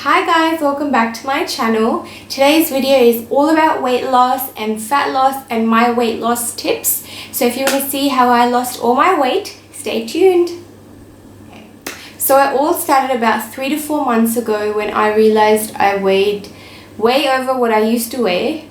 Hi guys, welcome back to my channel. Today's video is all about weight loss and fat loss and my weight loss tips. So if you want to see how I lost all my weight, stay tuned. So it all started about 3 to 4 months ago when I realized I weighed way over what I used to weigh.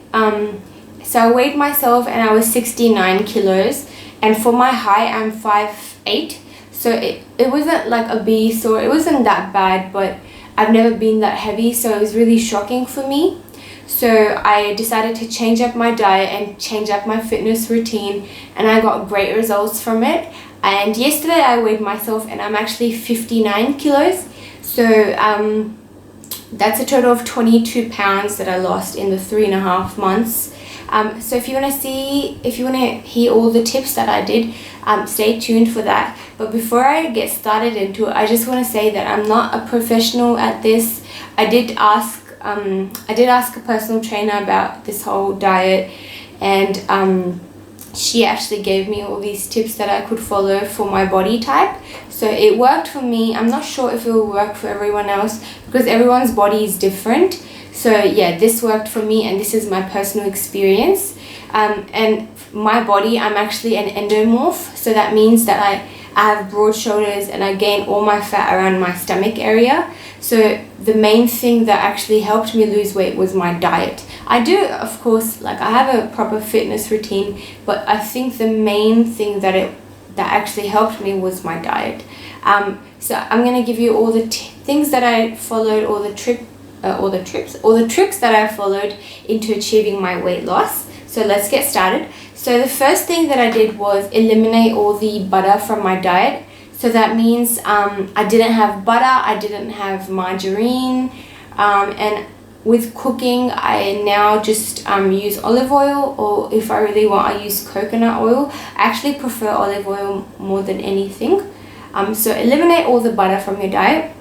So I weighed myself and I was 69 kilos, and for my height I'm 5'8", so it wasn't like obese or it wasn't that bad, but I've never been that heavy, so it was really shocking for me. So I decided to change up my diet and change up my fitness routine, and I got great results from it. And yesterday I weighed myself and I'm actually 59 kilos. So that's a total of 22 pounds that I lost in the 3.5 months. So if you want to hear all the tips that I did, stay tuned for that. But before I get started into it, I just want to say that I'm not a professional at this. I did ask a personal trainer about this whole diet, and she actually gave me all these tips that I could follow for my body type. So it worked for me. I'm not sure if it will work for everyone else because everyone's body is different. So yeah, this worked for me, and this is my personal experience. And my body, I'm actually an endomorph, so that means that I have broad shoulders and I gain all my fat around my stomach area. So the main thing that actually helped me lose weight was my diet. I do, of course, like I have a proper fitness routine, but I think the main thing that actually helped me was my diet. So I'm gonna give you all the things that I followed, all the tricks that I followed into achieving my weight loss. So let's get started. So the first thing that I did was eliminate all the butter from my diet. So that means I didn't have butter, I didn't have margarine, and with cooking I now just use olive oil, or if I really want I use coconut oil. I actually prefer olive oil more than anything. So eliminate all the butter from your diet.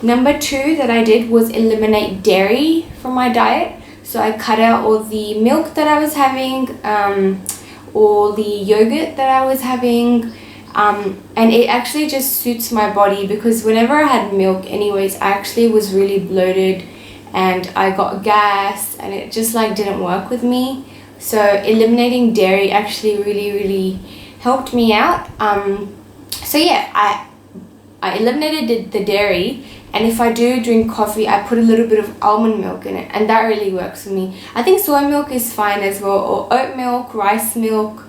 Number 2 that I did was eliminate dairy from my diet. So I cut out all the milk that I was having, all the yogurt that I was having, and it actually just suits my body because whenever I had milk anyways, I actually was really bloated and I got gas, and it just like didn't work with me. So eliminating dairy actually really helped me out. So yeah, I eliminated the dairy. And if I do drink coffee, I put a little bit of almond milk in it, and that really works for me. I think soy milk is fine as well, or oat milk, rice milk,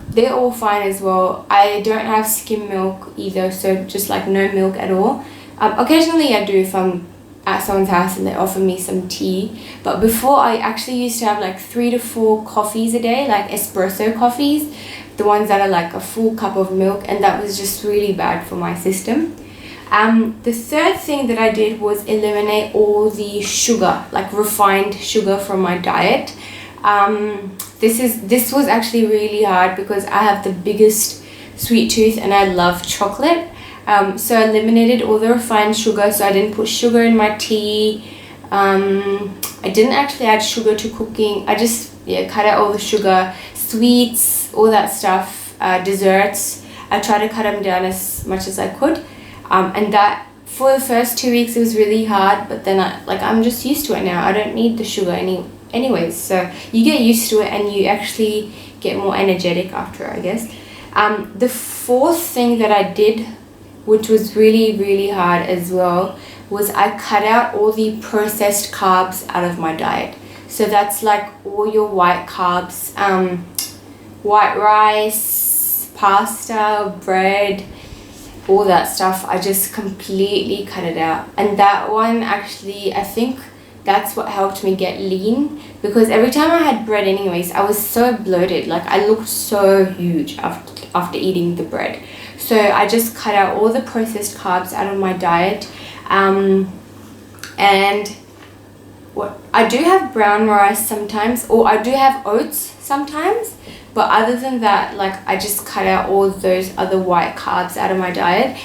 they're all fine as well. I don't have skim milk either, so just like no milk at all. Occasionally I do if I'm at someone's house and they offer me some tea. But before, I actually used to have like 3 to 4 coffees a day, like espresso coffees, the ones that are like a full cup of milk, and that was just really bad for my system. The third thing that I did was eliminate all the sugar, like refined sugar from my diet. This was actually really hard because I have the biggest sweet tooth and I love chocolate. So I eliminated all the refined sugar, so I didn't put sugar in my tea. I didn't actually add sugar to cooking. I just cut out all the sugar, sweets, all that stuff, desserts. I tried to cut them down as much as I could. And that for the first 2 weeks it was really hard, but then I'm just used to it now. I don't need the sugar anyways. So you get used to it and you actually get more energetic after, I guess. The fourth thing that I did, which was really hard as well, was I cut out all the processed carbs out of my diet. So that's like all your white carbs, white rice, pasta, bread, all that stuff. I just completely cut it out. And that one actually, I think that's what helped me get lean, because every time I had bread anyways, I was so bloated. Like I looked so huge after eating the bread. So I just cut out all the processed carbs out of my diet. And I do have brown rice sometimes, or I do have oats sometimes, but other than that, like I just cut out all those other white carbs out of my diet.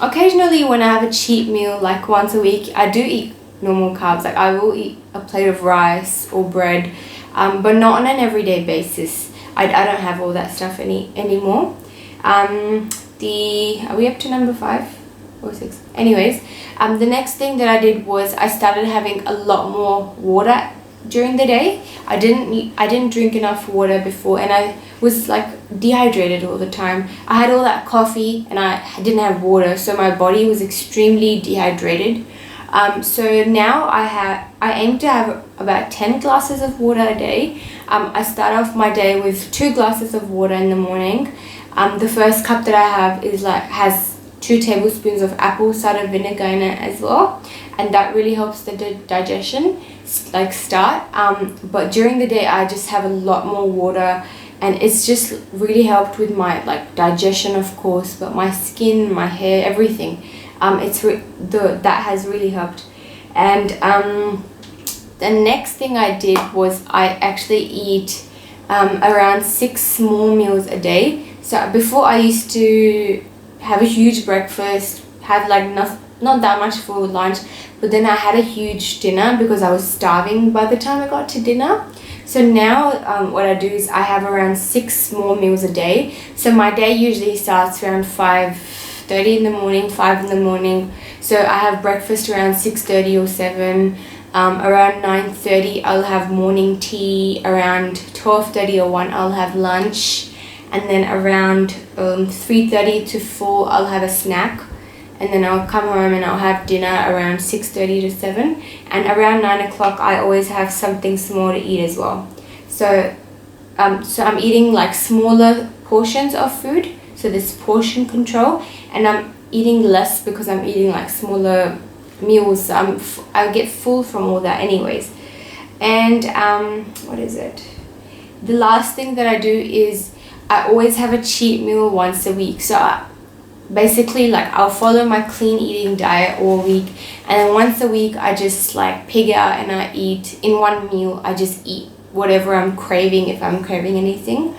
Occasionally when I have a cheat meal, like once a week, I do eat normal carbs. Like I will eat a plate of rice or bread, but not on an everyday basis. I don't have all that stuff anymore. Are we up to number 5? or 6. Anyways, the next thing that I did was I started having a lot more water during the day. I didn't drink enough water before, and I was like dehydrated all the time. I had all that coffee and I didn't have water, so my body was extremely dehydrated. So now I aim to have about 10 glasses of water a day. I start off my day with 2 glasses of water in the morning. The first cup that I have has 2 tablespoons of apple cider vinegar in it as well, and that really helps the digestion start. But during the day I just have a lot more water, and it's just really helped with my digestion, of course, but my skin, my hair, everything. That has really helped. And the next thing I did was I actually eat around 6 small meals a day. So before I used to have a huge breakfast, have not that much for lunch, but then I had a huge dinner because I was starving by the time I got to dinner. So now what I do is I have around 6 small meals a day. So my day usually starts around 5:30 in the morning, 5 in the morning. So I have breakfast around 6:30 or 7. Around 9:30 I'll have morning tea. Around 12:30 or 1 I'll have lunch. And then around 3:30 to 4 I'll have a snack. And then I'll come home and I'll have dinner around 6:30 to 7. And around 9 o'clock I always have something small to eat as well. So I'm eating smaller portions of food. So there's portion control, and I'm eating less because I'm eating smaller meals. I get full from all that anyways. And what is it? The last thing that I do is I always have a cheat meal once a week. So basically I'll follow my clean eating diet all week, and then once a week I just pig out and I eat in one meal. I just eat whatever I'm craving, if I'm craving anything.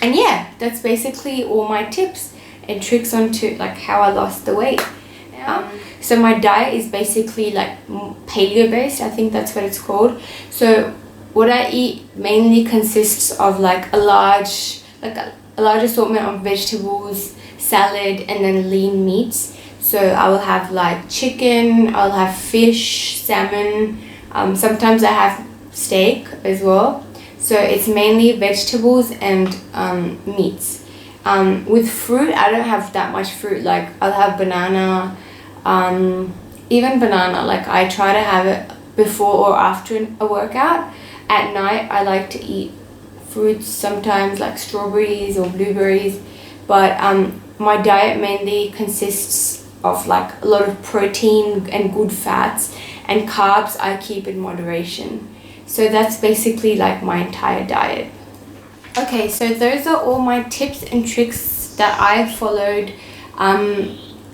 And yeah, that's basically all my tips and tricks onto how I lost the weight. So my diet is basically paleo based. I think that's what it's called. So what I eat mainly consists of a large assortment of vegetables, salad, and then lean meats. So I will have chicken, I'll have fish, salmon, sometimes I have steak as well. So it's mainly vegetables and meats. With fruit, I don't have that much fruit. I'll have banana, even banana. I try to have it before or after a workout. At night, I like to eat fruits sometimes, strawberries or blueberries. But my diet mainly consists of a lot of protein and good fats, and carbs I keep in moderation. So that's basically my entire diet. Okay, so those are all my tips and tricks that I followed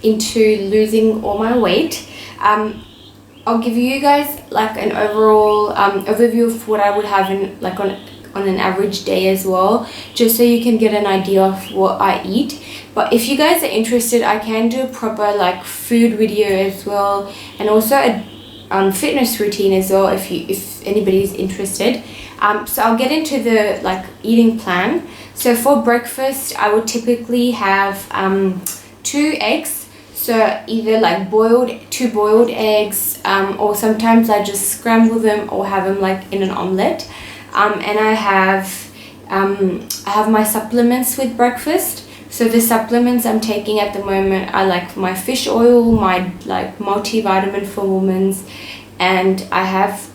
into losing all my weight. I'll give you guys an overall overview of what I would have in on an average day as well, just so you can get an idea of what I eat. But if you guys are interested, I can do a proper food video as well, and also a fitness routine as well if anybody is interested. So I'll get into the eating plan. So for breakfast I would typically have 2 eggs. So either two boiled eggs, or sometimes I just scramble them or have them in an omelette. And I have my supplements with breakfast. So the supplements I'm taking at the moment are my fish oil, my multivitamin for women, and I have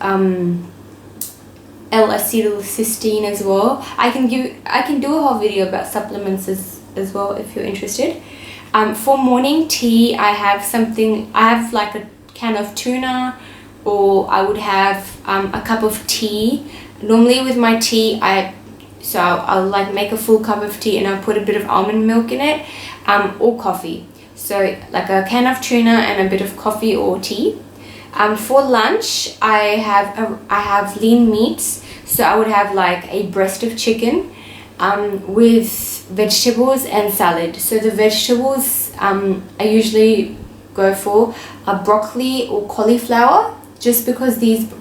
L-acetylcysteine as well. I can do a whole video about supplements as well if you're interested. For morning tea, I have a can of tuna, or I would have a cup of tea. Normally with my tea, I'll make a full cup of tea and I'll put a bit of almond milk in it, or coffee. So a can of tuna and a bit of coffee or tea. For lunch, I have lean meats. So I would have a breast of chicken with vegetables and salad. So the vegetables I usually go for broccoli or cauliflower, just because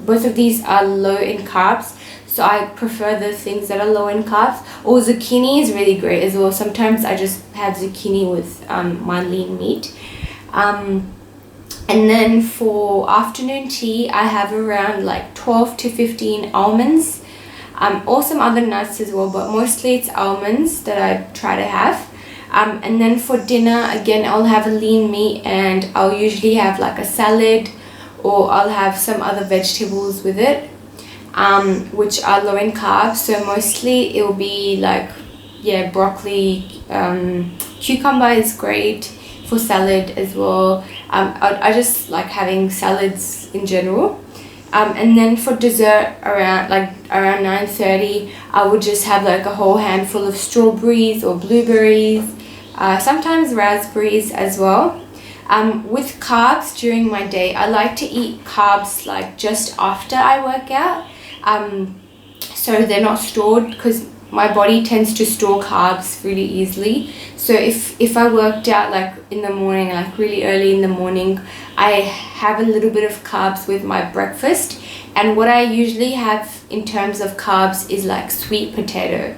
both of these are low in carbs. so I prefer the things that are low in carbs. Or zucchini is really great as well. Sometimes I just have zucchini with my lean meat. And then for afternoon tea, I have around like 12 to 15 almonds, or some other nuts as well, but mostly it's almonds that I try to have. And then for dinner, again, I'll have a lean meat, and I'll usually have like a salad, or I'll have some other vegetables with it, which are low in carbs. So mostly it will be like, yeah, broccoli, cucumber is great for salad as well. I just like having salads in general. And then for dessert, around 9:30, I would just have like a whole handful of strawberries or blueberries, sometimes raspberries as well. With carbs during my day, I like to eat carbs like just after I work out, so they're not stored, because my body tends to store carbs really easily. So if I worked out like in the morning, like really early in the morning, I have a little bit of carbs with my breakfast. And what I usually have in terms of carbs is like sweet potato.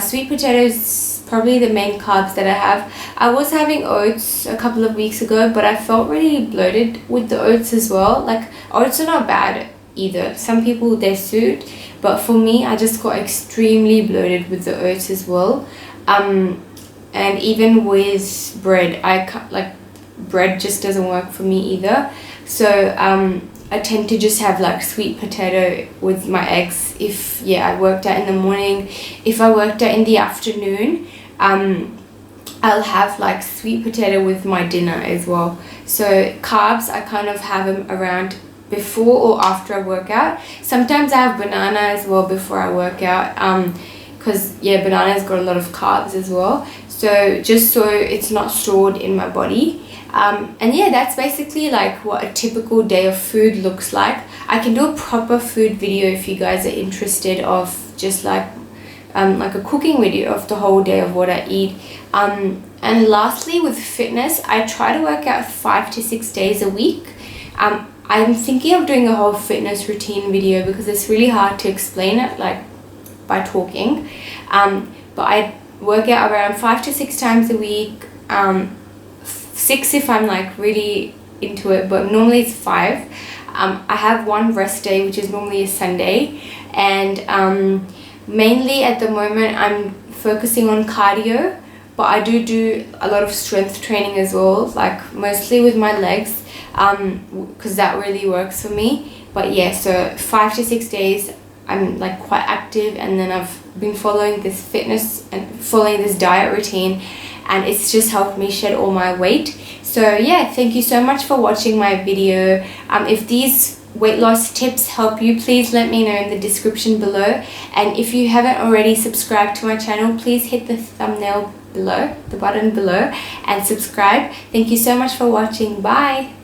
Sweet potato is probably the main carbs that I have. I was having oats a couple of weeks ago, but I felt really bloated with the oats as well. Like, oats are not bad either. Some people, they suit, but for me, I just got extremely bloated with the oats as well. And even with bread, bread just doesn't work for me either. So I tend to just have like sweet potato with my eggs if, yeah, I worked out in the morning. If I worked out in the afternoon, I'll have like sweet potato with my dinner as well. So carbs, I kind of have them around before or after I work out. Sometimes I have banana as well before I work out, because yeah, banana's got a lot of carbs as well. So just so it's not stored in my body. And yeah, that's basically like what a typical day of food looks like. I can do a proper food video if you guys are interested, of just like a cooking video of the whole day of what I eat. And lastly, with fitness, I try to work out 5 to 6 days a week. I'm thinking of doing a whole fitness routine video, because it's really hard to explain it like by talking. But I work out around 5 to 6 times a week. 6 if I'm like really into it, but normally it's 5. I have one rest day, which is normally a Sunday, and mainly at the moment I'm focusing on cardio, but I do a lot of strength training as well, like mostly with my legs, because that really works for me. But yeah, so 5 to 6 days I'm like quite active, and then I've been following this fitness and following this diet routine, and it's just helped me shed all my weight. So yeah, thank you so much for watching my video. If these weight loss tips help you, please let me know in the description below. And if you haven't already subscribed to my channel, please hit the thumbnail below, the button below, and subscribe. Thank you so much for watching. Bye.